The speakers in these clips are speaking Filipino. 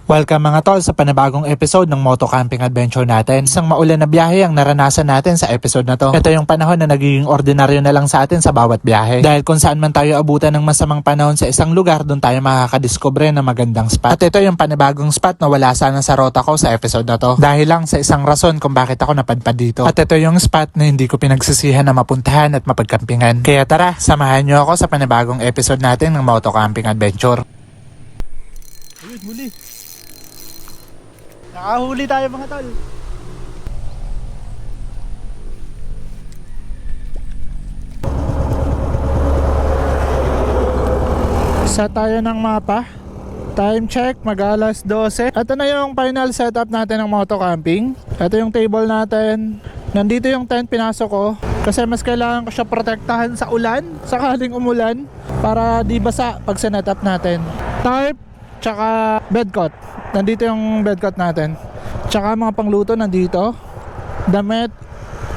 Welcome mga tol sa panibagong episode ng Moto Camping Adventure natin. Isang maulan na biyahe ang naranasan natin sa episode na to. Ito yung panahon na nagiging ordinaryo na lang sa atin sa bawat biyahe. Dahil kung saan man tayo abutan ng masamang panahon sa isang lugar, doon tayo makakadiscover ng magandang spot. At ito yung panibagong spot na wala sana sa rota ko sa episode na to. Dahil lang sa isang rason kung bakit ako napadpad dito. At ito yung spot na hindi ko pinagsisihan na mapuntahan at mapagkampingan. Kaya tara, samahan nyo ako sa panibagong episode natin ng Moto Camping Adventure. Ayun, huli. Nakahuli tayo mga tol. Set tayo ng mapa. Time check, mag-alas 12. Ito na yung final setup natin ng moto camping. Ito yung table natin. Nandito yung tent pinasok ko. Kasi mas kailangan ko siya protektahan sa ulan, sakaling umulan, para di basa pag sinet-up natin. Tarp, tsaka bed cot. Nandito yung bed cot natin. Tsaka mga pangluto nandito. Damit,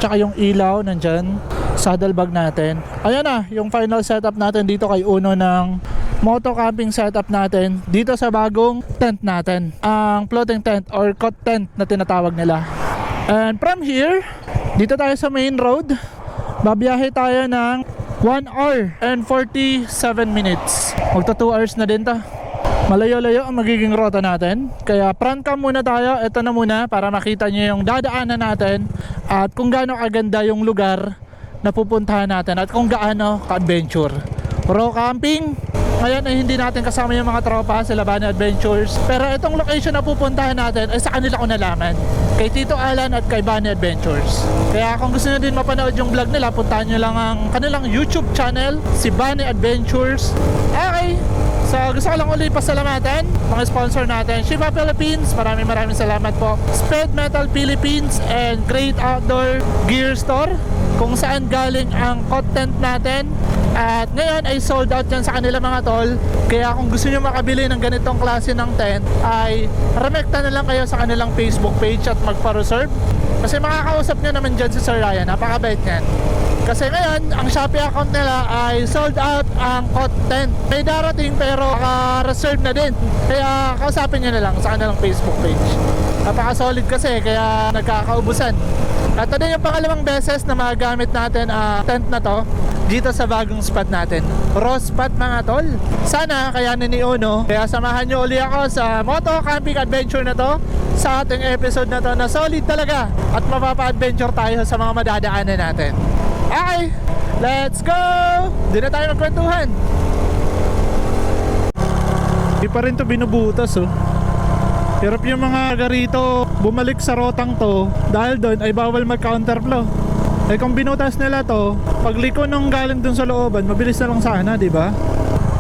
tsaka yung ilaw nandyan. Saddle bag natin. Ayan na, yung final setup natin dito kay Uno ng moto camping setup natin dito sa bagong tent natin. Ang floating tent or cot tent na tinatawag nila. And from here, dito tayo sa main road. Babiyahe tayo ng 1 hour and 47 minutes. Magta 2 hours na din to. Malayo-layo ang magiging rota natin. Kaya front cam muna tayo. Ito na muna para makita nyo yung dadaanan natin at kung gaano kaganda yung lugar na pupuntahan natin at kung gaano ka-adventure. Raw camping. Ngayon ay hindi natin kasama yung mga tropa sa Bani Adventures. Pero itong location na pupuntahan natin ay sa kanila ko nalaman. Kay Tito Alan at kay Bani Adventures. Kaya kung gusto nyo din mapanood yung vlog nila, puntahan nyo lang ang kanilang YouTube channel, si Bani Adventures. Okay. So gusto ko lang ulit pasalamatan mga sponsor natin, Shiba Philippines, maraming salamat po, Speed Metal Philippines and Great Outdoor Gear Store, kung saan galing ang content natin. At ngayon ay sold out yan sa kanila mga tol. Kaya kung gusto nyo makabili ng ganitong klase ng tent, ay remekta na lang kayo sa kanilang Facebook page at magpa-reserve. Kasi makakausap nyo naman dyan si Sir Ryan, napakabait yan. Kasi ngayon, ang Shopee account nila ay sold out ang content. May darating pero reserve na din. Kaya kausapin nyo na lang sa kanilang Facebook page. Napaka-solid kasi, kaya nagkakaubusan. At ito din yung pangalawang beses na magagamit natin ang tent na to dito sa bagong spot natin. Raw spot mga tol. Sana kayanin ni Uno. Kaya samahan nyo uli ako sa Moto Camping Adventure na to, sa ating episode na to na solid talaga. At mapapa-adventure tayo sa mga madadaanan natin. Okay, let's go! Di na tayo magkwentuhan. Di pa rin to binubutas oh. Hirap yung mga garito bumalik sa rotang to dahil doon ay bawal mag-counterflow. Eh kung binutas nila to, pagliko nung galing dun sa looban, mabilis na lang sana, di ba?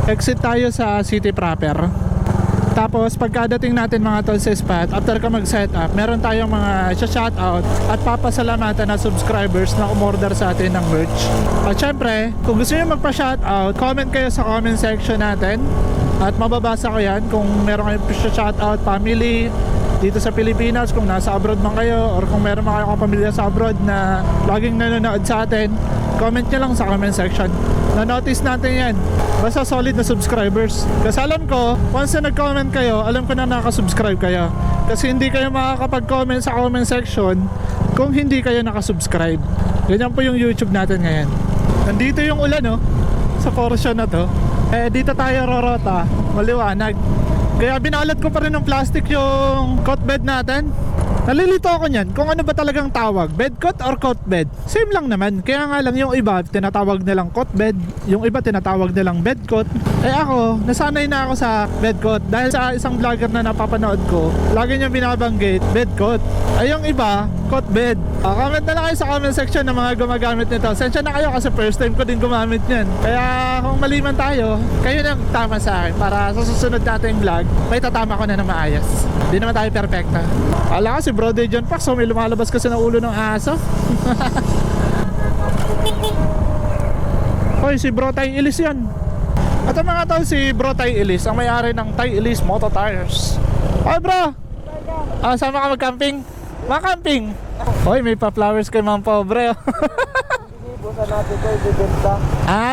Exit tayo sa city proper. Tapos pagkadating natin mga tol sa spot, after ka mag-setup, meron tayong mga shoutout at papasalamatan na subscribers na umorder sa atin ng merch. At syempre, kung gusto nyo magpa-shoutout, comment kayo sa comment section natin at mababasa ko yan kung meron kayong shoutout family dito sa Pilipinas, kung nasa abroad man kayo or kung meron mga kayong pamilya sa abroad na laging nanonood sa atin, comment nyo lang sa comment section. Na-notice natin yan. Basta solid na subscribers. Kasi alam ko, once na nag-comment kayo, alam ko na nakasubscribe kayo. Kasi hindi kayo makakapag-comment sa comment section kung hindi kayo nakasubscribe. Ganyan po yung YouTube natin ngayon. Nandito yung ulan sa portion na to. Eh dito tayo rorota, maliwanag. Kaya binalot ko pa rin ng plastic yung cot bed natin. Nalilito ako niyan kung ano ba talagang tawag, bed cot or cot bed. Same lang naman, kaya nga lang yung iba tinatawag nilang cot bed, yung iba tinatawag nilang bed cot. Eh ako, nasanay na ako sa bed cot dahil sa isang vlogger na napapanood ko, lagi niya binabanggit bed cot. Ay yung iba, cot bed. Comment na lang kayo sa comment section ng mga gumagamit nito. Sensya na kayo kasi first time ko din gumamit niyan. Kaya kung mali man tayo, kayo na tama sa akin para sa susunod nating vlog, may tatama ko na ng maayos. Hindi naman tayo perfecta. Ala kasi Bro John Pax, may lumalabas kasi ng ulo ng aso. Hoy, si Bro Tay Ilis yan. At ang mga tol, si Bro Tay Ilis, ang may-ari ng Tay Ilis Moto Tires. Hoy bro, sama ka mag-camping? Mag-camping? Hoy, may pa-flowers kay mga pobre. Busa natin ko, bibenta.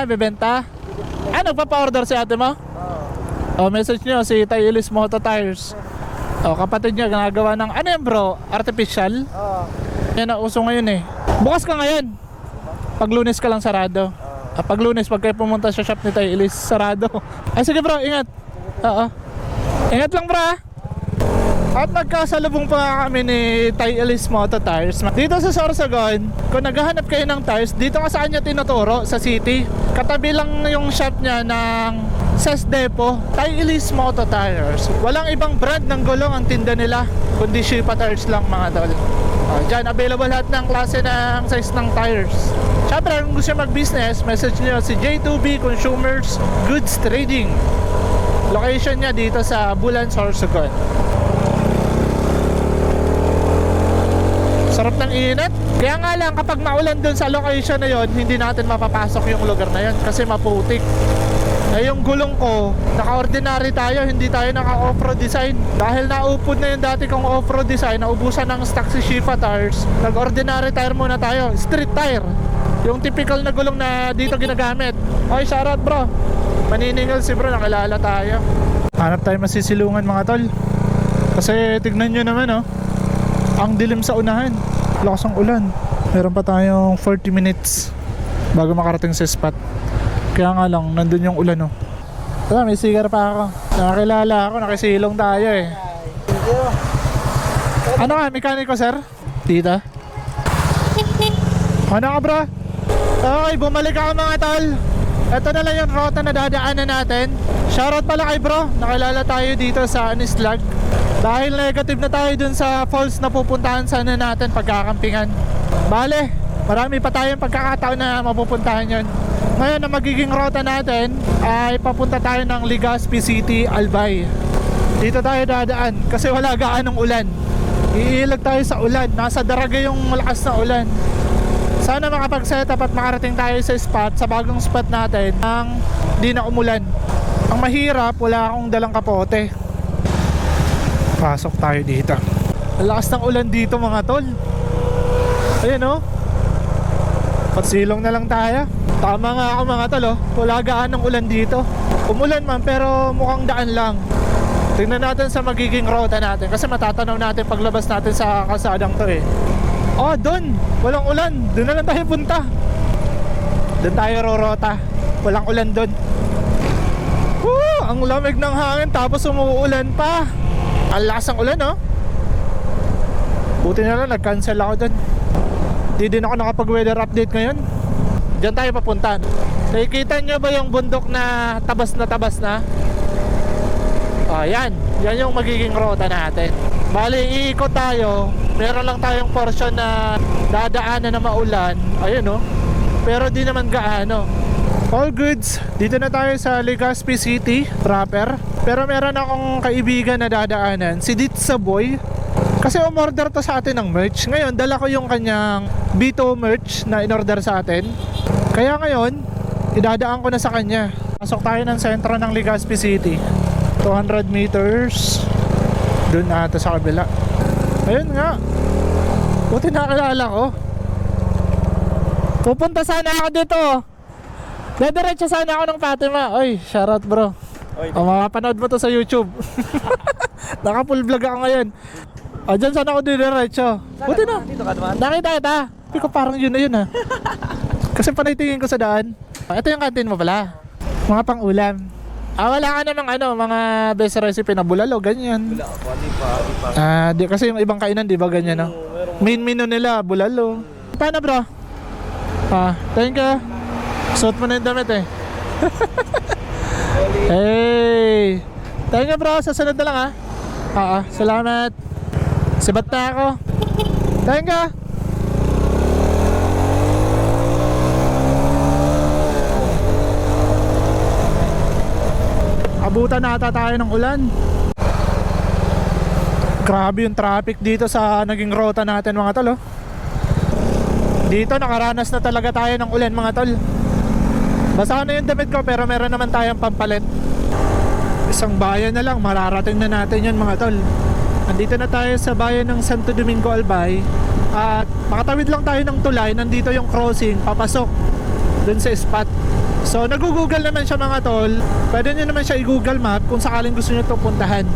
Bebenta? Nagpapa-order si ate mo? Oo. Message nyo si Tay Ilis Moto Tires. O, kapatid niya ginagawa ng, ano yan bro? Artificial? Oo. Yan ang uso ngayon eh. Bukas ka ngayon. Pag Lunes ka lang sarado. Pag Lunes, pag kayo pumunta sa shop ni Tay Elise, sarado. Ay sige bro, ingat. Oo. Ingat lang bro ah. At nagkasalubong pa kami ni Tay Elise Moto Tires. Dito sa Sorsogon, kung naghahanap kayo ng tires, dito ka saan niya tinuturo, sa city. Katabi lang yung shop niya ng Ses Depot, Tay Elise Moto Tires. Walang ibang brand ng gulong ang tinda nila, kundi Shipa Tires lang mga tol. Diyan, available lahat ng klase ng size ng tires. Siyempre, kung gusto nyo mag-business, message nyo si J2B Consumers Goods Trading. Location niya dito sa Bulan, Sorsogon. Sarap ng init. Kaya nga lang, kapag maulan dun sa location na yon, hindi natin mapapasok yung lugar na yon kasi maputik. Eh yung gulong ko, naka-ordinary tayo, hindi tayo naka-off-road design. Dahil naupod na yung dati kong off-road design, naubusan ng stock si Shifa Tires, nag-ordinary tire muna tayo, street tire. Yung typical na gulong na dito ginagamit. Oy, shoutout bro. Maniningal si bro, nakilala tayo. Hanap tayo masisilungan mga tol. Kasi tignan nyo naman oh, ang dilim sa unahan. Lakas ang ulan. Meron pa tayong 40 minutes bago makarating sa spot. Kaya nga lang, nandun yung ulan oh. Wala, may sigar pa ako. Nakakilala ako, nakisilong tayo eh. Thank you. Ano ka, mekaniko sir? Tita? Ano ka bro? Okay, bumalik ako mga tol. Ito na lang yung rota na dadaanan natin. Shoutout pala kay bro, nakilala tayo dito sa Anislag. Dahil negative na tayo dun sa falls na pupuntahan sana natin pagkakampingan. Bale, marami pa tayong pagkakataon na mapupuntahan yon. Ngayon ang magiging rota natin ay papunta tayo ng Legazpi City, Albay. Dito tayo dadaan kasi wala gaanong ulan. Iilag tayo sa ulan, nasa daraga yung malakas na ulan. Sana makapag-set up at makarating tayo sa spot, sa bagong spot natin ang di na umulan. Ang mahirap, wala akong dalang kapote. Pasok tayo dito. Ang lakas ng ulan dito mga tol. Ayan o. Patsilong na lang tayo. Tama nga ako mga tol oh. Wala gaanong ulan dito. Umulan man pero mukhang daan lang. Tingnan natin sa magiging rota natin kasi matatanaw natin paglabas natin sa kalsadang to eh. Oh, doon. Walang ulan. Doon na lang tayo punta. Doon tayo rorota. Walang ulan doon. Woo! Ang lamig ng hangin tapos umuulan pa. Ang lakas ng ulan oh. Buti na lang nag-cancel ako doon. Di din ako nakapag-weather update ngayon. Diyan tayo papunta. Nakikita nyo ba yung bundok na tabas na? Yan. Yan yung magiging rota natin. Bali, iikot tayo. Meron lang tayong portion na dadaanan na maulan. Ayun oh. Pero di naman gaano. All goods. Dito na tayo sa Legazpi City proper. Pero meron akong kaibigan na dadaanan, si Ditsa Boy. Kasi umorder to sa atin ng merch. Ngayon, dala ko yung kanyang Bito merch na inorder sa atin. Kaya ngayon, idadaan ko na sa kanya. Pasok tayo ng sentro ng Legazpi City. 200 meters. Doon ata sa kabila. Ayun nga. Buti nakilala ko. Pupunta sana ako dito. Dediretso sana ako ng Fatima. Oy, shoutout bro. O, makapanood mo to sa YouTube. Naka full vlog ako ngayon. Dyan sana ako didiretso. Buti na. Dito ka naman. Nakita kita. Hindi ko parang yun na yun ha. Kasi panaytingin ko sa daan. Ito yung kantin mo pala. Mga pang ulam. Wala ka namang mga best recipe na bulalo, ganyan. Wala ako, di pa. Di, kasi yung ibang kainan, di ba ganyan no? Main menu nila, bulalo. Paano bro? Thank you. Suot mo na yung damit eh. Hey! Thank you bro, sa sunod na lang ha. Salamat. Sibat na ako. Thank you. Abutan na ata tayo ng ulan. Grabe yung traffic dito sa naging rota natin mga tol oh. Dito nakaranas na talaga tayo ng ulan mga tol. Basa na yung damit ko pero meron naman tayong pampalit. Isang bayan na lang, mararating na natin yun mga tol. Nandito na tayo sa bayan ng Santo Domingo, Albay. At makatawid lang tayo ng tulay. Nandito yung crossing, papasok dun sa spot. So nag-google naman siya mga tol. Pwede nyo naman siya i-google map kung sakaling gusto nyo itong puntahan.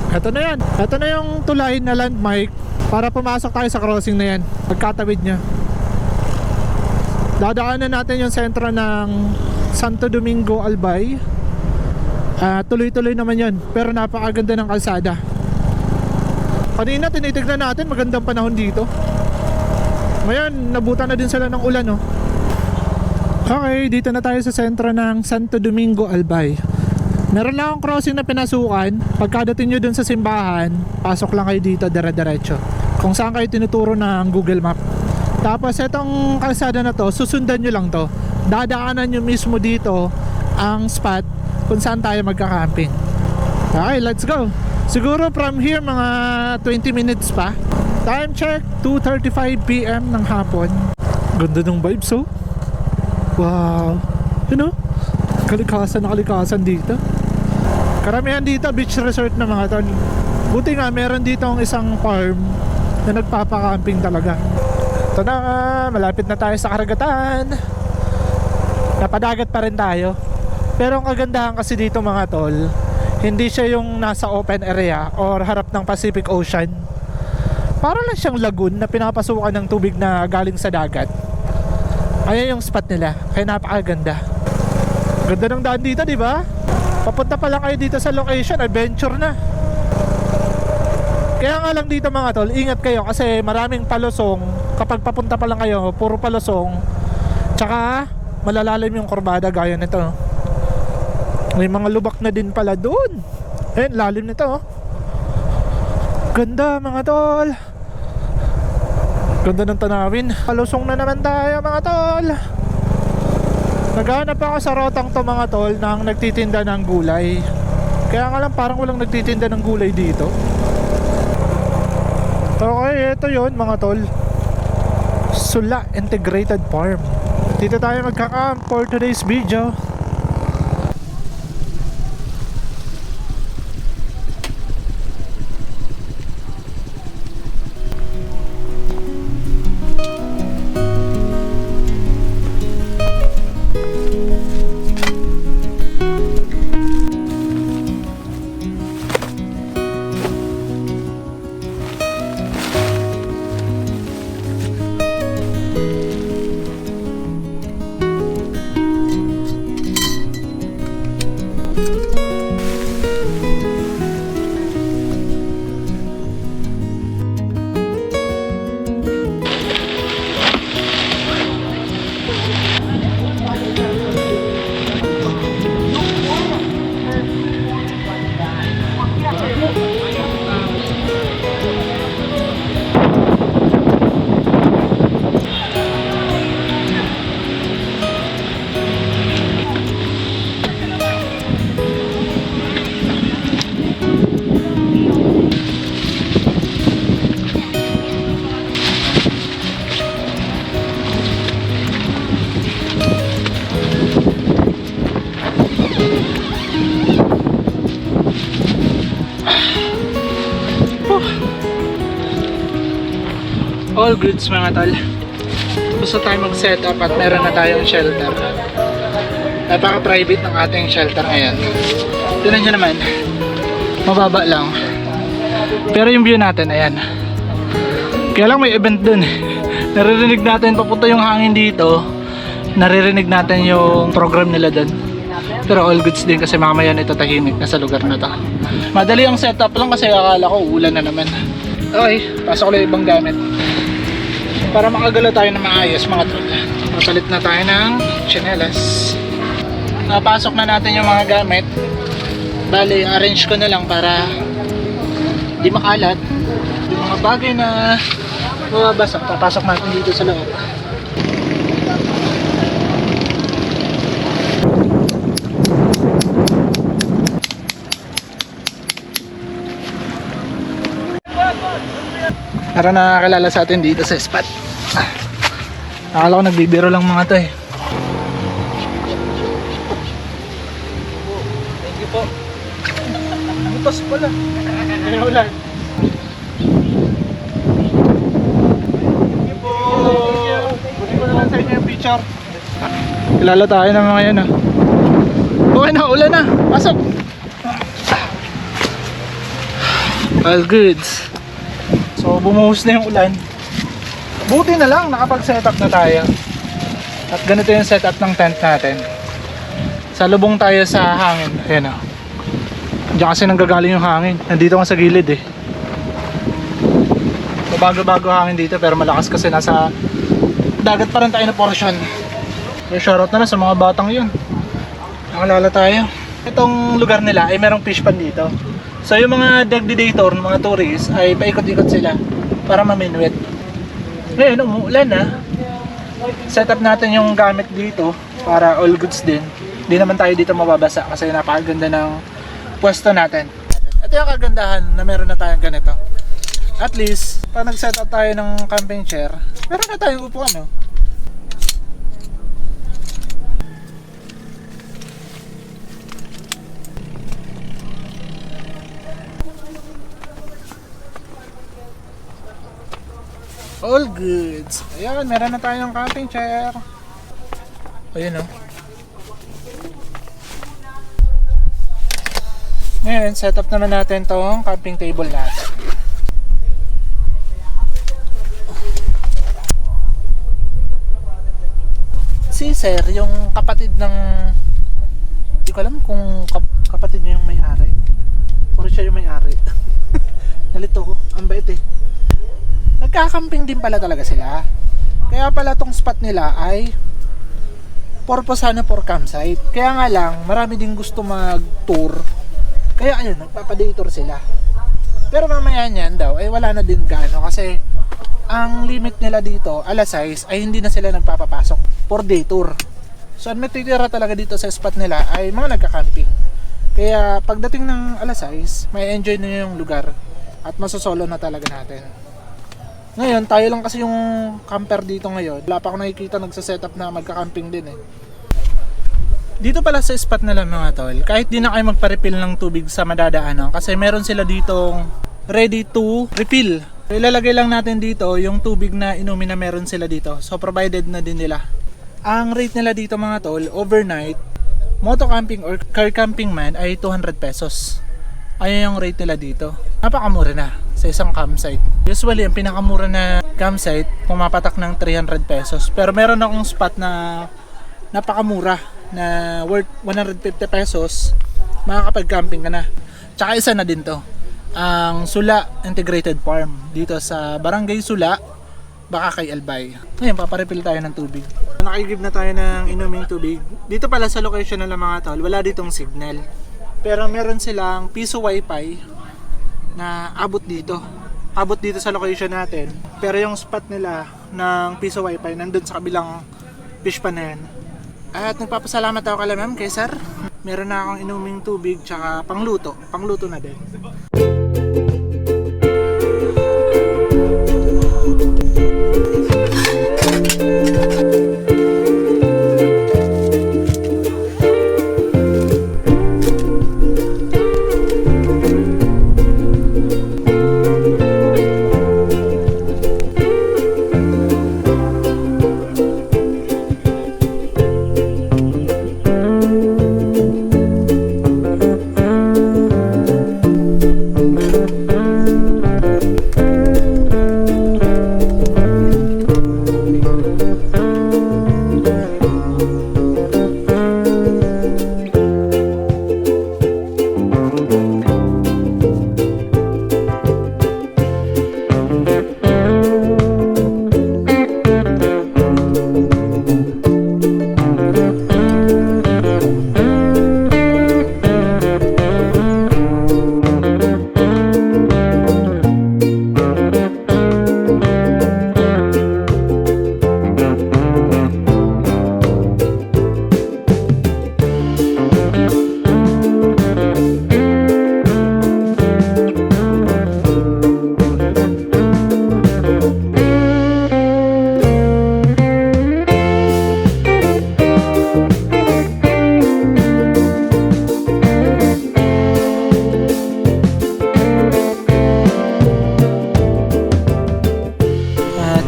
Ito na yan. Ito na yung tulay na landmark para pumasok tayo sa crossing na yan. Pagkatawid niya. Dadaanan natin yung sentro ng Santo Domingo, Albay. Tuloy-tuloy naman yan. Pero napakaganda ng kalsada. Kanina tinitignan natin, magandang panahon dito. Ngayon, nabutan na din sila ng ulan, no? Okay, dito na tayo sa sentro ng Santo Domingo, Albay. Meron lang akong crossing na pinasukan. Pagkadating nyo dun sa simbahan, pasok lang kayo dito, dire-diretso. Kung saan kayo tinuturo ng Google Map. Tapos itong kalsada na to, susundan nyo lang to. Dadaanan nyo mismo dito ang spot kung saan tayo magka-camping. Okay, let's go. Siguro from here mga 20 minutes pa. Time check, 2:35 PM ng hapon. Ganda ng vibes, oh. Wow. You know? Kalikasan na kalikasan dito. Karamihan dito beach resort na mga tol. Buti nga meron dito ang isang farm na nagpapakamping talaga. Ito na nga, malapit na tayo sa karagatan. Napadagat pa rin tayo. Pero ang kagandahan kasi dito mga tol, hindi siya yung nasa open area or harap ng Pacific Ocean. Para lang siyang lagoon na pinapasukan ng tubig na galing sa dagat. Ayan yung spot nila, kaya napakaganda. Ganda ng daan dito, di ba? Papunta pa lang kayo dito sa location, adventure na. Kaya nga lang dito mga tol, ingat kayo kasi maraming palusong. Kapag papunta pa lang kayo, puro palusong. Tsaka malalalim yung kurbada gaya nito. May mga lubak na din pala doon. Ayun, lalim nito. Ganda mga tol. Ganda ng tanawin. Palusong na naman tayo mga tol. Naghahanap ako sa rotang to mga tol ng nagtitinda ng gulay. Kaya nga lang parang walang nagtitinda ng gulay dito. Okay, ito yun mga tol. Sula Integrated Farm. Dito tayo magka-camp for today's video. All goods mga tol. Gusto tayo mag-set up at meron na tayong shelter. Napaka-private ng ating shelter ngayon. Tignan nyo naman, mababa lang. Pero yung view natin, ayan. Kaya lang may event dun. Naririnig natin papunta yung hangin dito. Naririnig natin yung program nila dun. Pero all goods din kasi mamaya na ito tahimik na sa lugar na to. Madali ang setup lang kasi akala ko ulan na naman. Okay, pasok ulit ibang gamit. Para makagalaw tayo ng maayos mga tol. Papalit na tayo ng tsinelas. Napasok na natin yung mga gamit. Bali, arrange ko na lang para di makalat. Yung mga bagay na mababasa, papasok natin dito sa loob. Para nakakilala sa atin dito sa spot. Akala ko nagbibiro lang mga to eh. Thank you po. Butas pala. Kaya ulan. Thank you po. Buti ko naman sa inyo yung picture. Kilala tayo ng mga yan ah. Okay na, ulan na. Pasok. All goods. So bumuhos na yung ulan. Buti na lang nakapag-setup na tayo. At ganito yung setup ng tent natin. Salubong tayo sa hangin. Ayan o. Diyan kasi nanggagaling yung hangin. Nandito ka sa gilid eh. Bago-bago hangin dito pero malakas kasi nasa dagat pa rin tayo na portion. So shoutout na lang sa mga batang yun. Nakalala tayo. Itong lugar nila ay merong fish pan dito. So yung mga dagdidator, mga tourists ay paikot-ikot sila para maminwit. Ngayon umuulan na. Set up natin yung gamit dito para all goods din. Hindi naman tayo dito mababasa kasi napakaganda ng pwesto natin. Ito yung kagandahan na meron na tayong ganito. At least, pag nag-set up tayo ng camping chair, meron na tayong upuan, no? All goods. Ayan, meron na tayong camping chair. Ayan, no? Ngayon, set up naman natin tong camping table natin. Si Sir, yung kapatid ng... Hindi ko alam kung kapatid niya yung may-ari. Puro siya yung may-ari. Nalito ko, ang bait eh. Nagkakamping din pala talaga sila. Kaya pala tong spot nila ay purpose sana for campsite. Kaya nga lang, marami din gusto mag-tour. Kaya ayun, nagpapadator sila. Pero mamaya niyan daw, ay wala na din gaano kasi ang limit nila dito, alas 6, ay hindi na sila nagpapapasok for day tour. So ang matitira talaga dito sa spot nila ay mga nagka-camping. Kaya pagdating ng alas 6, may enjoy na yung lugar at masosolo na talaga natin. Ngayon, tayo lang kasi yung camper dito ngayon. Wala pa ako nakikita nagsa-setup na magka-camping din eh. Dito pala sa spot nila mga tol, kahit di na kayo magpa-refill ng tubig sa madadaanan kasi meron sila ditong ready to refill. Ilalagay lang natin dito yung tubig na inumin na meron sila dito. So provided na din nila. Ang rate nila dito mga tol, overnight, moto camping or car camping man ay 200 pesos. Ayun yung rate nila dito. Napakamura na sa isang campsite. Usually ang pinakamura na campsite pumapatak ng 300 pesos. Pero meron akong spot na napakamura na worth 150 pesos. Makakapag-camping ka na. Tsaka isa na din to, ang Sula Integrated Farm dito sa Barangay Sula, baka kay Albay. Ngayon paparefill tayo ng tubig. Nakigib na tayo ng inuming tubig. Dito pala sa location nila mga tol, wala ditong signal. Pero meron silang piso wifi na abot dito. Abot dito sa location natin. Pero yung spot nila ng piso wifi nandun sa kabilang fish pan na yan. At nagpapasalamat ako kay ma'am, kay sir. Meron na akong inuming tubig tsaka pangluto. Pangluto na din.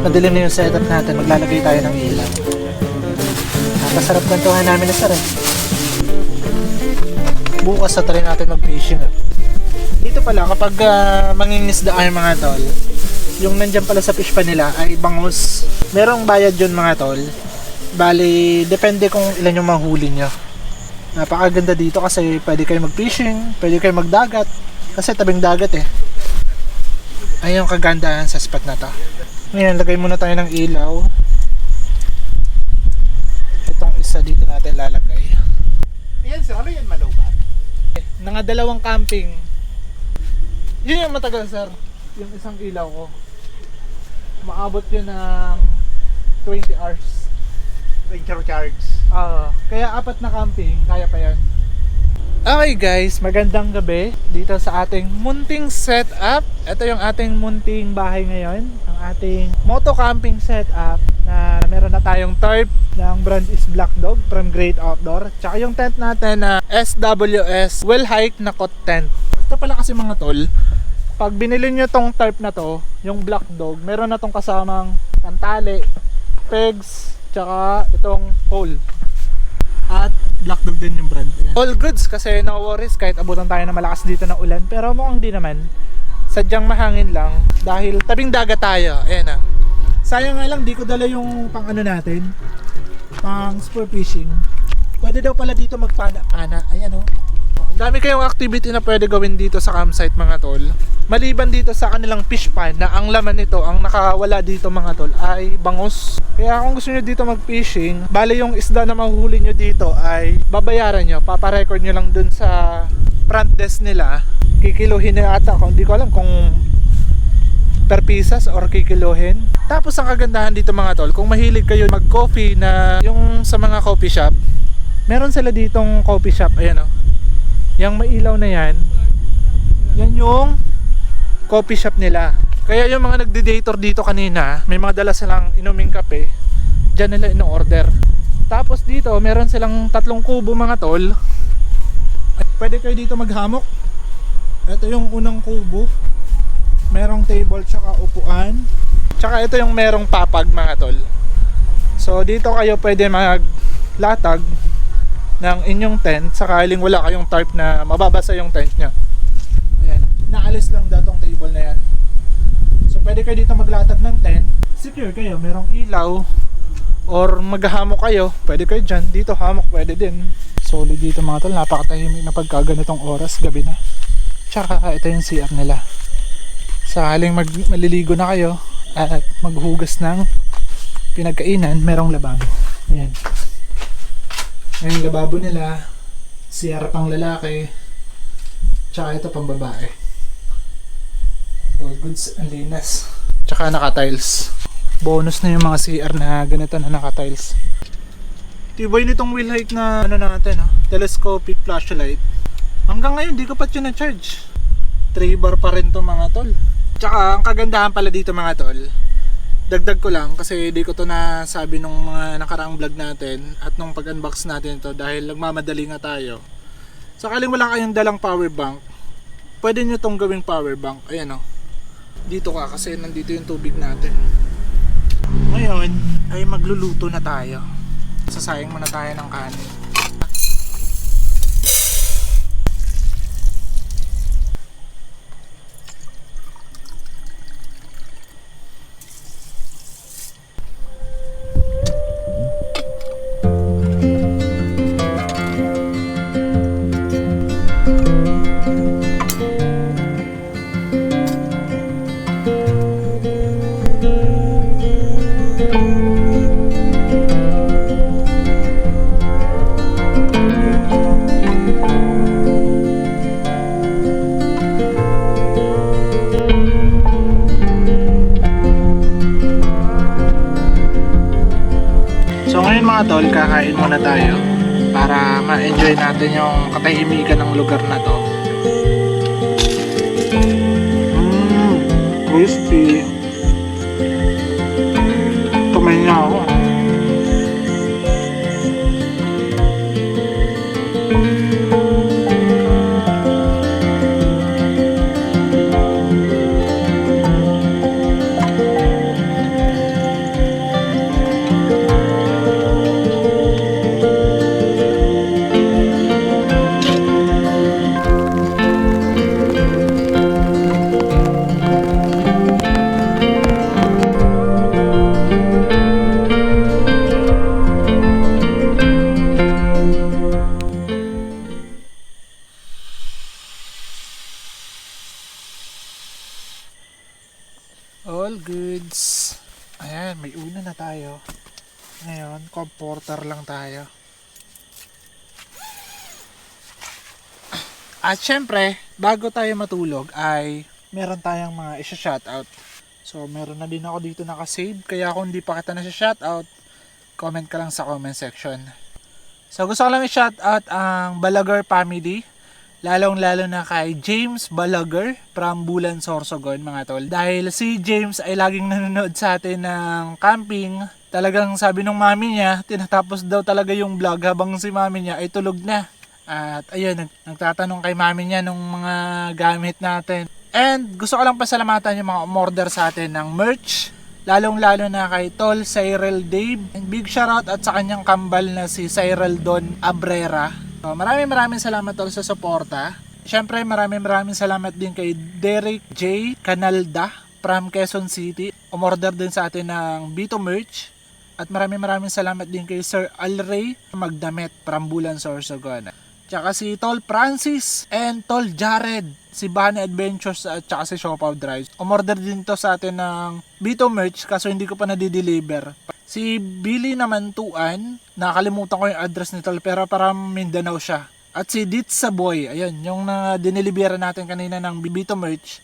Madilim na yung setup natin, maglalagay tayo ng ilaw. Napasarap gantuhan namin na sir eh. Bukas sa try natin mag-fishing. Dito dito pala kapag mangingisda ay mga tol, yung nandyan pala sa fish pa nila ay bangus. Merong bayad yun mga tol. Bali, depende kung ilan yung mahuli nyo. Napakaganda dito kasi pwede kayo mag-fishing, pwede kayo magdagat. Kasi tabing dagat eh. Ayun yung kagandahan sa spot na to. Ngayon, lagay muna tayo ng ilaw. Itong isa dito natin lalagay. Yan sir, ano yan malubat? Mga dalawang camping. Yun yung matagal sir. Yung isang ilaw ko. Maabot yun ng 20 hours. Ranger charge. Kaya 4 na camping, kaya pa yan. Okay guys, magandang gabi dito sa ating munting setup. Ito yung ating munting bahay ngayon. Ang ating moto camping setup na meron na tayong tarp ng brand is Black Dog from Great Outdoor. Tsaka yung tent natin na SWS Well Hike na Cot Tent. Ito pala kasi mga tol, pag binili nyo tong tarp na to, yung Black Dog, meron na tong kasamang pantali, pegs, tsaka itong hole. At Black Dog din yung brand. Ayan. All goods kasi no worries kahit abutan tayo na malakas dito ng ulan. Pero mukhang di naman. Sadyang mahangin lang dahil tabing dagat tayo. Ayan na. Sayang nga lang di ko dala yung pang ano natin. Pang sport fishing. Pwede daw pala dito magpana-pana. Ayan o. Dami kayong activity na pwede gawin dito sa campsite mga tol. Maliban dito sa kanilang fish pan na ang laman nito, ang nakawala dito mga tol ay bangus. Kaya kung gusto nyo dito mag-fishing, bali yung isda na mahuhuli nyo dito ay babayaran nyo. Paparecord nyo lang dun sa front desk nila. Kikiluhin na ata, kung di ko alam kung per pieces or kikiluhin. Tapos ang kagandahan dito mga tol, kung mahilig kayo mag-coffee na yung sa mga coffee shop, meron sila ditong coffee shop, ayan o. Yang may ilaw na yan, yan yung coffee shop nila. Kaya yung mga nagde-dator dito kanina, may mga dala silang inuming kape, dyan nila ino-order. Tapos dito, meron silang 3 kubo mga tol. Pwede kayo dito maghamok. Ito yung unang kubo. Merong table tsaka upuan. Tsaka ito yung merong papag mga tol. So dito kayo pwede maglatag ng inyong tent sakaling wala kayong tarp na mababasa yung tent nyo. Ayan. Naalis lang datong table na yan. So pwede kayo dito maglatag ng tent. Secure kayo, merong ilaw. Or maghahamok kayo, pwede kayo dyan. Dito hamok pwede din. Solid dito mga tol, napakatahimik na pagkaganitong oras, gabi na. Tsaka ito yung CR nila. Sakaling maliligo na kayo at maghugas ng pinagkainan, merong lababo. Ayan. Yung lababo nila, CR pang lalaki, tsaka ito pang babae. All goods and linas. Tsaka naka-tiles. Bonus na yung mga CR na ganito na naka-tiles. Tibay nitong wheel height na ano natin, telescopic flashlight. Hanggang ngayon di ko pa ito na-charge. 3 bar pa rin to mga tol. Tsaka ang kagandahan pala dito mga tol, dagdag ko lang kasi di ko to nasabi nung mga nakaraang vlog natin at nung pag-unbox natin ito dahil nagmamadali nga tayo. Sakaling wala kayong dalang power bank, pwede nyo tong gawing power bank. Ayan o. Dito ka kasi nandito yung tubig natin. Ngayon ay magluluto na tayo. Sasayang muna tayo ng kanin. Mga tol, kakain muna tayo para ma-enjoy natin yung katahimikan ng lugar na to. Crispy. Kumain niya ako. All goods. Ayan, may una na tayo. Ngayon, comforter lang tayo. At syempre, bago tayo matulog ay meron tayong mga isa-shoutout. So, meron na din ako dito nakasave. Kaya kung hindi pa kita na-shoutout, comment ka lang sa comment section. So, gusto ko lang i-shoutout ang Balaguer family. Lalong-lalo na kay James Balaguer from Bulan, Sorsogon, mga tol. Dahil si James ay laging nanonood sa atin ng camping. Talagang sabi nung mami niya, tinatapos daw talaga yung vlog habang si mami niya ay tulog na. At ayun, nagtatanong kay mami niya nung mga gamit natin. And gusto ko lang pasalamatan yung mga umorder sa atin ng merch. Lalong-lalo na kay Tol Cyril Dave. And big shoutout at sa kanyang kambal na si Cyril Don Abrera. So, maraming salamat tol sa suporta. Siyempre maraming salamat din kay Derek J. Canalda from Quezon City. Umorder din sa atin ng Bito merch. At maraming salamat din kay Sir Alray Magdamit from Bulan, Sorsogon. Tsaka si Tol Francis and Tol Jared, si Bunny Adventures at tsaka si Siopaw Drives. Umorder din to sa atin ng Bito merch kaso hindi ko pa na-deliver. Si Billy naman tuan, nakalimutan ko yung address ni Tol pero parang Mindanao siya. At si Ditsa Boy, ayun, yung dinilibera natin kanina ng Bito merch,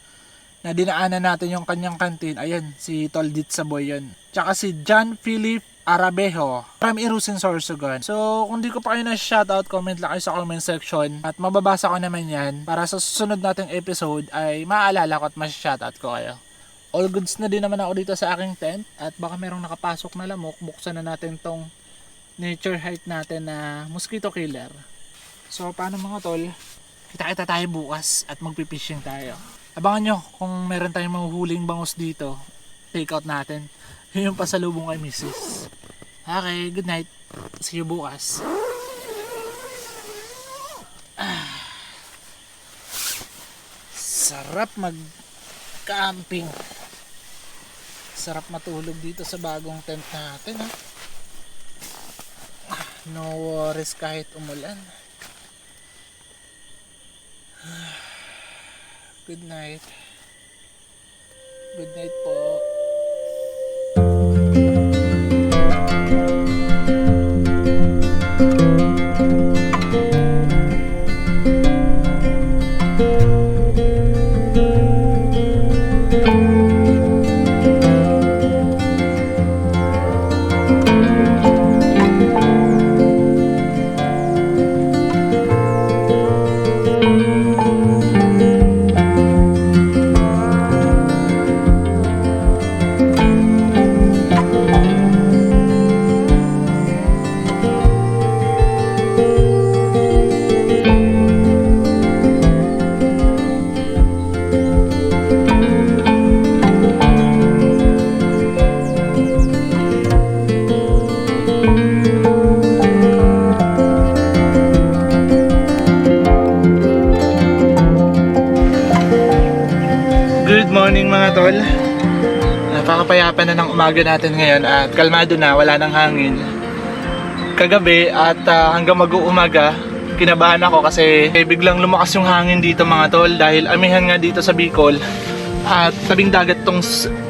na dinaanan natin yung kanyang kantin, ayun, si Tol Ditsa Boy yun. Tsaka si John Philip Arabejo from Irusin, Sorsogon. So, kung di ko pa kayo na-shoutout, comment lang kayo sa comment section at mababasa ko naman yan para sa susunod nating episode ay maaalala ko at ma-shoutout ko kayo. All goods na din naman ako dito sa aking tent at baka merong nakapasok na lamok. Buksan na natin tong nature hike natin na mosquito killer. So paano mga tol, kita tayo bukas at magpipishing tayo. Abangan nyo kung meron tayong mahuhuling bangus dito. Take out natin. Yun yung pasalubong kay Mrs. Okay, good night. See you bukas. Sarap mag-camping. Sarap matulog dito sa bagong tent natin, ha? No worries kahit umulan. Good night. Good night po. Good morning mga tol. Napakapayapa na ng umaga natin ngayon at kalmado na, wala nang hangin. Kagabi at hanggang mag-uumaga, kinabahan ako kasi biglang lumakas yung hangin dito mga tol dahil amihan nga dito sa Bicol at tabing dagat tong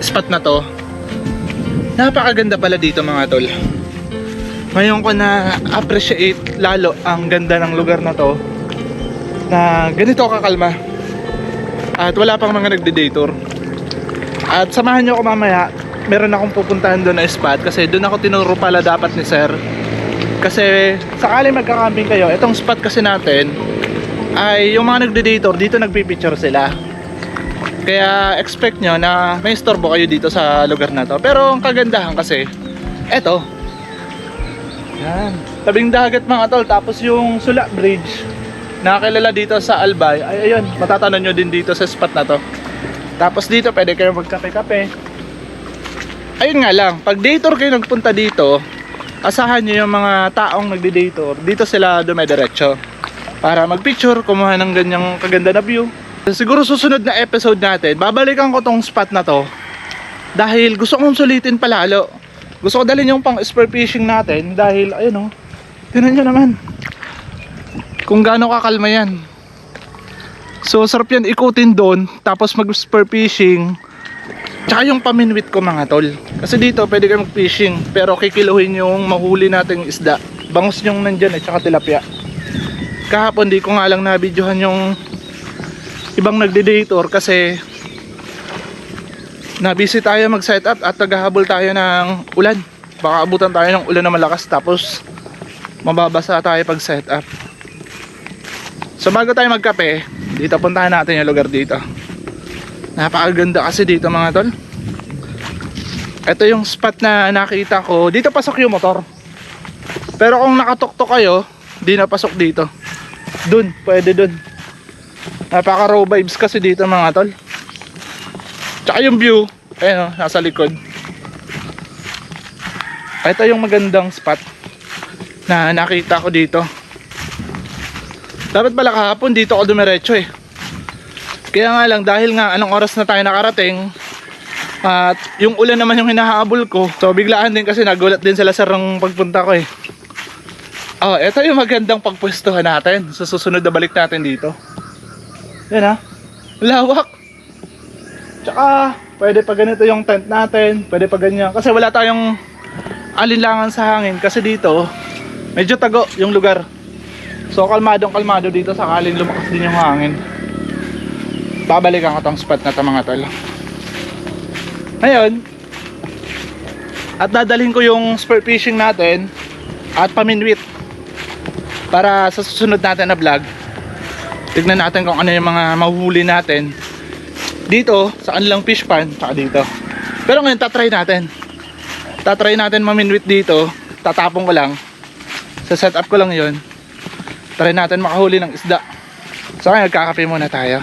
spot na to. Napakaganda pala dito mga tol. Ngayon ko na appreciate lalo ang ganda ng lugar na to na ganito kakalma. At wala pang mga nagde-daytour. At samahan nyo ako mamaya. Meron akong pupuntahan doon na spot kasi doon ako tinuro pala dapat ni sir. Kasi sakali magka-camping kayo, itong spot kasi natin ay yung mga nagde-daytour dito nagpipicture sila. Kaya expect nyo na may istorbo kayo dito sa lugar na to. Pero ang kagandahan kasi eto, yan, tabing dagat mga tol. Tapos yung Sula Bridge nakakilala dito sa Albay ay ayun, matatanan nyo din dito sa spot na to. Tapos dito pwede kayo magkape-kape. Ayun nga lang, pag daytour kayo nagpunta dito, asahan nyo yung mga taong nagdi-daytour, dito sila dumediretso para magpicture, kumuha ng ganyang kaganda na view. Siguro susunod na episode natin, babalikan ko tong spot na to dahil gusto kong sulitin palalo. Gusto ko dalhin yung pang spear fishing natin dahil ayun, tingnan nyo naman kung gaano kakalma yan. So sarap yan ikutin doon, tapos mag spear fishing Tsaka yung paminwit ko mga tol. Kasi dito pwede kayo mag-fishing, pero kikiluhin yung mahuli nating isda. Bangus yung nandyan tsaka tilapia. Kahapon di ko nga lang nabidyohan yung ibang nagde-dator kasi na-busy tayo mag-setup at naghahabol tayo ng ulan. Baka abutan tayo ng ulan na malakas tapos mababasa tayo pag setup. So bago tayo magkape, dito puntahan natin yung lugar dito. Napakaganda kasi dito mga tol. Ito yung spot na nakita ko. Dito pasok yung motor. Pero kung nakatuktok kayo, di na pasok dito. Dun, pwede dun. Napaka raw vibes kasi dito mga tol. Tsaka yung view, ayun nasa likod. Ito yung magandang spot na nakita ko dito. Dapat pala kahapon dito ako dumiretso eh. Kaya nga lang dahil nga anong oras na tayo nakarating at yung ulan naman yung hinahabol ko, so biglaan din kasi nagulat din sila sa ng pagpunta ko eh. Oh, ito yung magandang pagpwestuhan natin sa susunod na balik natin dito. Yan ha, lawak. Tsaka pwede pa ganito yung tent natin, pwede pa ganyan kasi wala tayong alinlangan sa hangin kasi dito medyo tago yung lugar. So kalmadong kalmado dito sakaling lumakas din yung hangin. Babalikan ko tong spot na to mga tol. Ngayon, at dadalhin ko yung spur fishing natin at paminwit para sa susunod natin na vlog. Tignan natin kung ano yung mga mahuhuli natin dito sa kanilang fish pan saka dito. Pero ngayon tatry natin. Tatry natin maminwit dito. Tatapong ko lang. Sa setup ko lang yun. Try natin makahuli ng isda. So ngayon nagkakape muna tayo.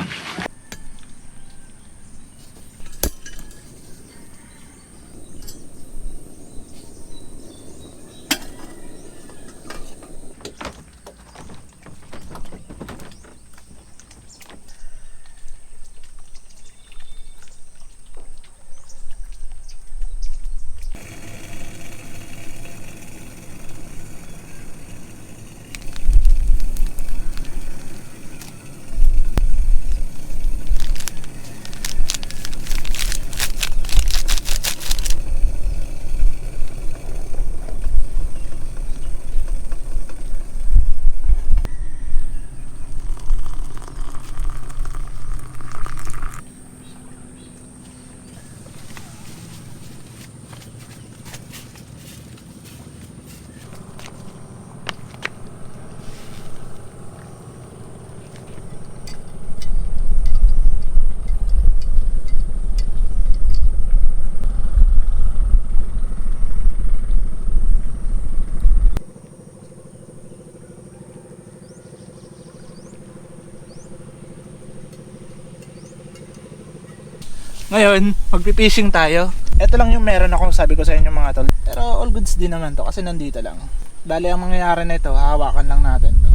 Ngayon, magpipishing tayo. Ito lang yung meron akong sabi ko sa inyo mga tol. Pero all goods din naman to kasi nandito lang. Bali ang mangyayari nito, hahawakan lang natin to.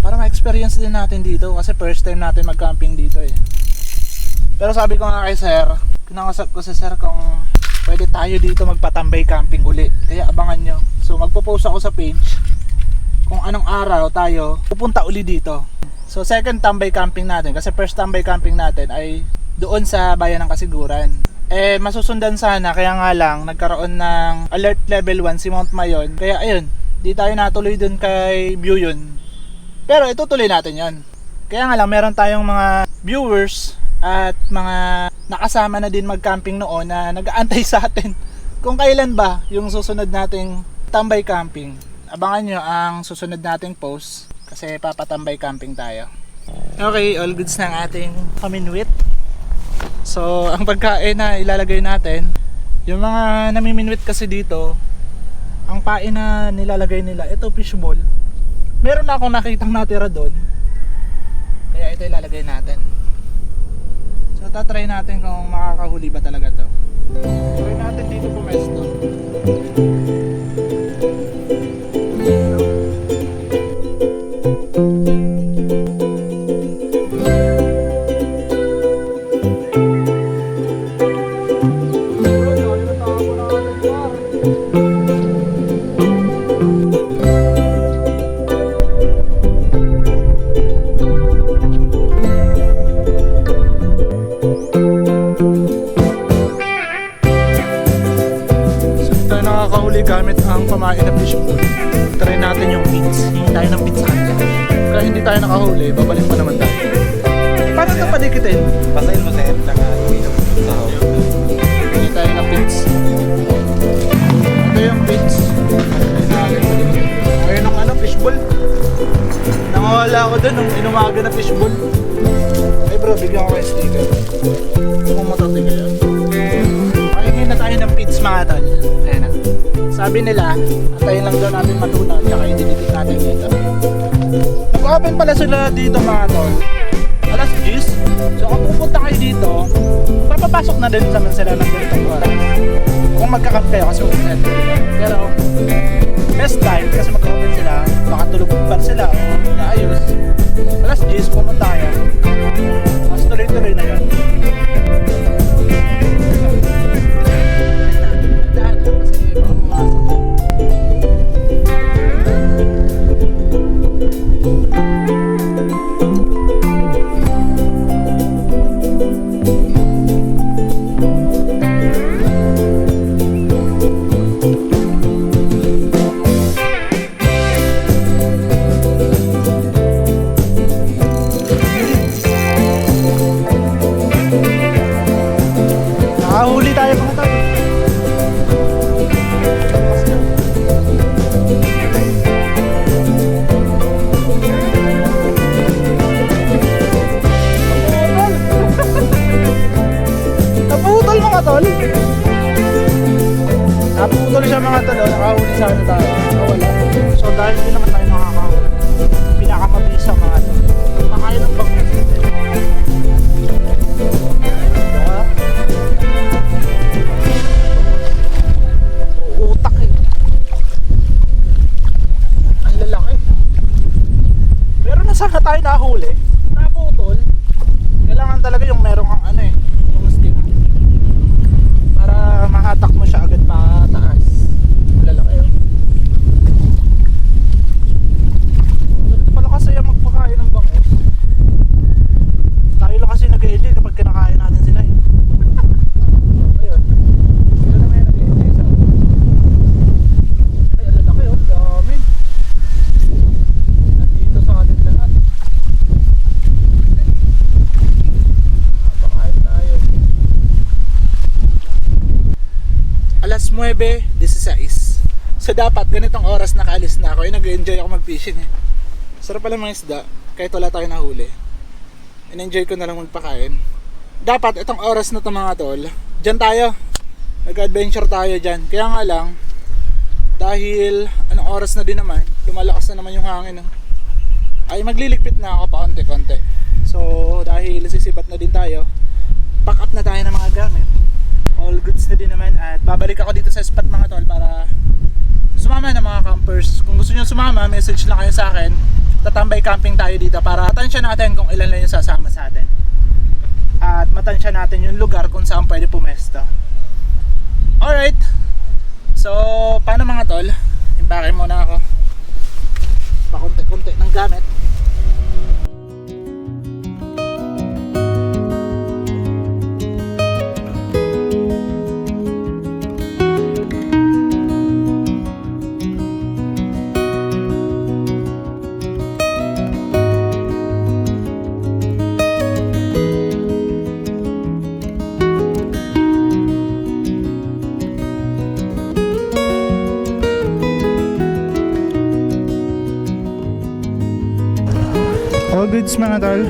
Para ma-experience din natin dito kasi first time natin mag-camping dito eh. Pero sabi ko nga kay sir, kinakasap ko sa sir kung pwede tayo dito magpatambay camping uli. Kaya abangan nyo. So magpo-post ako sa page kung anong araw tayo pupunta uli dito. So second tambay camping natin kasi first tambay camping natin ay doon sa bayan ng Kasiguran. Eh masusundan sana kaya nga lang nagkaroon ng alert level 1 si Mount Mayon. Kaya ayun, di tayo natuloy doon kay Buyon. Pero itutuloy natin 'yon. Kaya nga lang meron tayong mga viewers at mga nakasama na din mag-camping noon na nag-aantay sa atin kung kailan ba yung susunod nating tambay camping. Abangan nyo ang susunod nating post kasi papatambay camping tayo. Okay, all goods na ang ating paminwit. So ang pagkain na ilalagay natin, yung mga namiminwit kasi dito, ang pain na nilalagay nila, ito fishball. Meron na akong nakitang natira doon, kaya ito ilalagay natin. So tatry natin kung makakahuli ba talaga to. Try natin dito pumesto. tayo gamit ang pamain na fishing pole. Try natin yung pits. Hingi tayo ng pits sa kanya. Kaya hindi tayo nakahuli, babalik pa naman tayo. Paano ito padikitin? Pasayin mo sir, tsaka uminom sa Hingi tayo ng pits. Ito yung pits. Ayun ang ano, fishbowl. Nangawala ako dun nung inumaga na fishbowl. Ay bro, bigyan ko kayo sticker. Kumumotote kayo. Pakingin na tayo ng pits mga tol. Ayan na. Sabi nila, antayin lang daw natin matunaw tsaka ididikit natin dito. Nag-open pala sila dito mga tol. Alas 10. So kung pupunta kayo dito, papapasok na din naman sila ng ganitong oras. Kung magkakamp kayo kasi ulit. Pero best time kasi mag-open sila, baka tulog pa sila o naayos. Alas 10 pumunta kayo. Mas tuloy-tuloy na yun. Daan lang kasi baka pumasok. Nakahuli tayo mga tol. Naputol mga tol. Naputol siya mga tol. Nakahuli sa ano tayo. Wala. So dahil hindi naman tayo nakakahuli, pinakamabilis sa mga tol. Makain ng bang utak eh. Ang lalaki. Pero nasaan na tayo nahuli? Naputol. Kailangan talaga yung meron kang ano eh, yung stick. Para mahatak mo siya agad pataas. Ang lalaki oh. Ganito pala kasi yung magpakain ng bangos. Tayo lang kasi nag-enjoy kapag kinakain natin sila eh. Ayun. Sila naman yung nag-enjoy sa akin. Ay, ang lalaki oh, dami. Nandito sa atin lahat. Napakain tayo. Alas 9:16. So dapat ganitong oras nakaalis na ako. Nag-enjoy ako mag-fishing eh. Sarap pala mga isda. Kahit wala tayo nahuli. In-enjoy ko na lang magpakain. Dapat itong oras na to mga tol, dyan tayo. Nag-adventure tayo dyan. Kaya nga lang, dahil anong oras na din naman, lumalakas na naman yung hangin. Ay magliligpit na ako pa konti-konti. So dahil sisibat na din tayo, pack up na tayo ng mga gamit. All goods na din naman at babalik ako dito sa spot mga tol para sumama ng mga campers. Kung gusto nyo sumama, message lang kayo sa akin. Tatambay camping tayo dito para tansya natin kung ilan lang yung sasama sa atin. At matansya natin yung lugar kung saan pwede pumesto. Alright. So, paano mga tol? Impake muna ako. Pakunti-kunti ng gamit. All goods mga tol.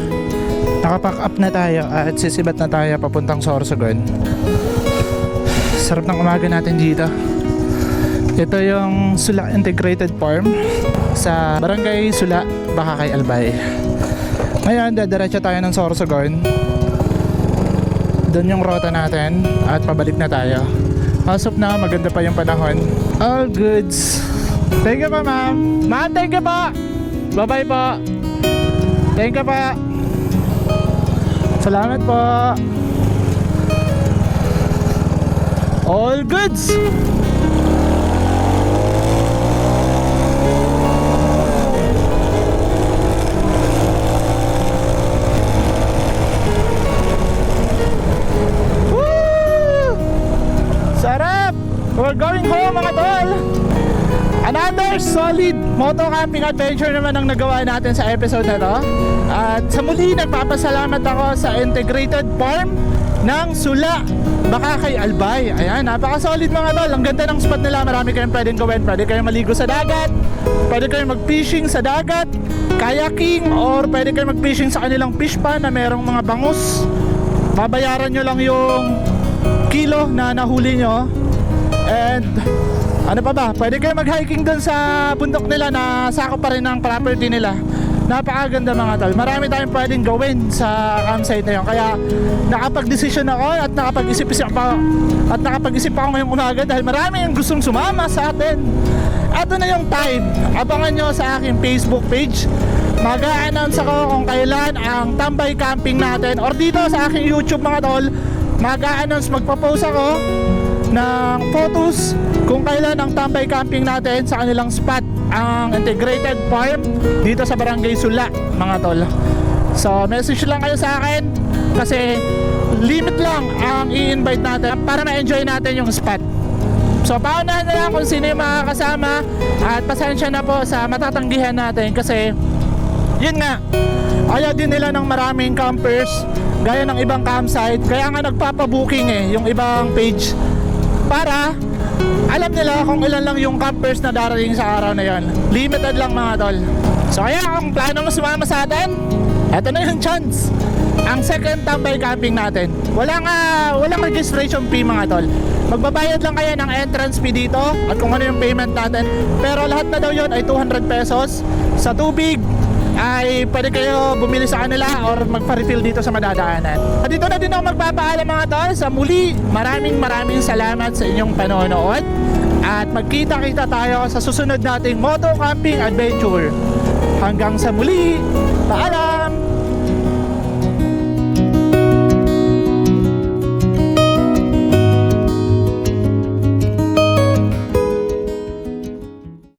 Nakapack up na tayo at sisibat na tayo papuntang Sorsogon. Sarap ng umaga natin dito. Ito yung Sula Integrated Farm sa Barangay Sula, Bakakay, Albay. Ngayon dadiretso tayo ng Sorsogon. Doon yung rota natin at pabalik na tayo. As of now, maganda pa yung panahon. All goods. Thank you pa ma'am. Ma'am, thank you po. Bye bye po. Thank you pa. Salamat po. All goods. Woo! Sarap. We're going home mga tol. Another solid moto camping adventure naman ang nagawa natin sa episode na to. At sa muli, nagpapasalamat ako sa Integrated Farm ng Sula, Bakakay, Albay. Ayan, napaka-solid mga tol. Ang ganda ng spot nila. Marami kayong pwedeng gawin. Pwede kayong maligo sa dagat, pwede kayong mag-fishing sa dagat, kayaking, or pwede kayong mag-fishing sa kanilang fish pond na merong mga bangus. Babayaran nyo lang yung kilo na nahuli nyo. And ano pa ba? Pwede kayo mag-hiking dun sa bundok nila na sakop pa rin ng property nila. Napakaganda mga tol. Marami tayong pwedeng gawin sa campsite na yun. Kaya nakapag-desisyon ako at nakapag-isip ako ngayong umaga dahil marami yung gustong sumama sa atin. Ito na yung time. Abangan nyo sa aking Facebook page. Mag-a-announce ako kung kailan ang tambay camping natin, or dito sa aking YouTube mga tol, mag-a-announce, magpo-post ako ng photos kung kailan ang tambay camping natin sa kanilang spot, ang Integrated Farm dito sa Barangay Sula mga tol. So message lang kayo sa akin kasi limit lang ang i-invite natin para ma-enjoy natin yung spot. So paunahan na lang kung sino yung makakasama, at pasensya na po sa matatanggihan natin kasi yun nga, ayaw din nila ng maraming campers gaya ng ibang campsite. Kaya nga nagpapabooking yung ibang page para alam nila kung ilan lang yung campers na darating sa araw na yon. Limited lang mga tol. So kaya kung plano mo sumama sa atin, eto na yung chance. Ang second tambay camping natin, walang registration fee mga tol. Magbabayad lang kayo ng entrance fee dito at kung ano yung payment natin. Pero lahat na daw yon ay 200 pesos. Sa tubig ay pwede kayo bumili sa kanila or magpa-refill dito sa madadaanan. At dito na din ako magpapaalam mga tol. Sa muli, maraming salamat sa inyong panonood. At magkita-kita tayo sa susunod nating moto camping adventure. Hanggang sa muli, paalam!